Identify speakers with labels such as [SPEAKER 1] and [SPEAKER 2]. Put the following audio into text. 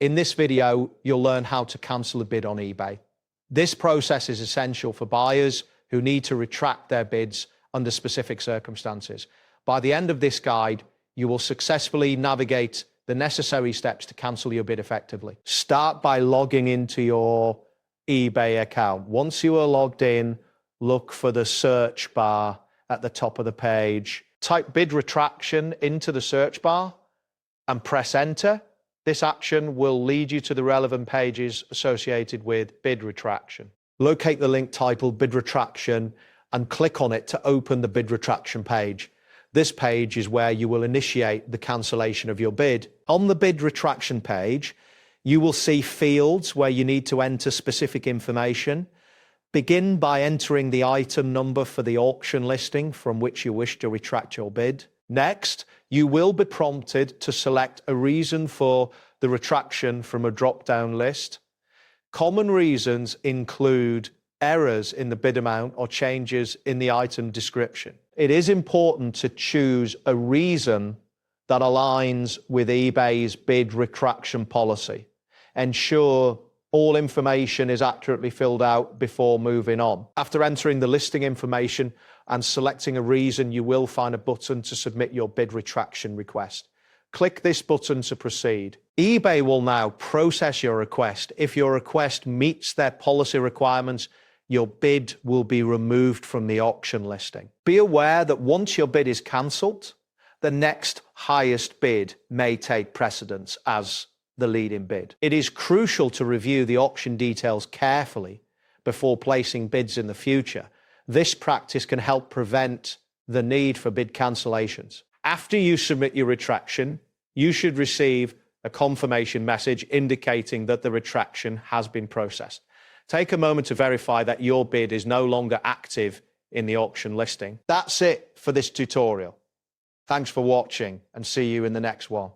[SPEAKER 1] In this video, you'll learn how to cancel a bid on eBay. This process is essential for buyers who need to retract their bids under specific circumstances. By the end of this guide, you will successfully navigate the necessary steps to cancel your bid effectively. Start by logging into your eBay account. Once you are logged in, look for the search bar at the top of the page. Type bid retraction into the search bar and press enter. This action will lead you to the relevant pages associated with bid retraction. Locate the link titled Bid Retraction and click on it to open the bid retraction page. This page is where you will initiate the cancellation of your bid. On the bid retraction page, you will see fields where you need to enter specific information. Begin by entering the item number for the auction listing from which you wish to retract your bid. Next, you will be prompted to select a reason for the retraction from a drop-down list. Common reasons include errors in the bid amount or changes in the item description. It is important to choose a reason that aligns with eBay's bid retraction policy. Ensure all information is accurately filled out before moving on. After entering the listing information and selecting a reason, you will find a button to submit your bid retraction request. Click this button to proceed. eBay will now process your request. If your request meets their policy requirements, your bid will be removed from the auction listing. Be aware that once your bid is cancelled, the next highest bid may take precedence as the leading bid. It is crucial to review the auction details carefully before placing bids in the future. This practice can help prevent the need for bid cancellations. After you submit your retraction, you should receive a confirmation message indicating that the retraction has been processed. Take a moment to verify that your bid is no longer active in the auction listing. That's it for this tutorial. Thanks for watching and see you in the next one.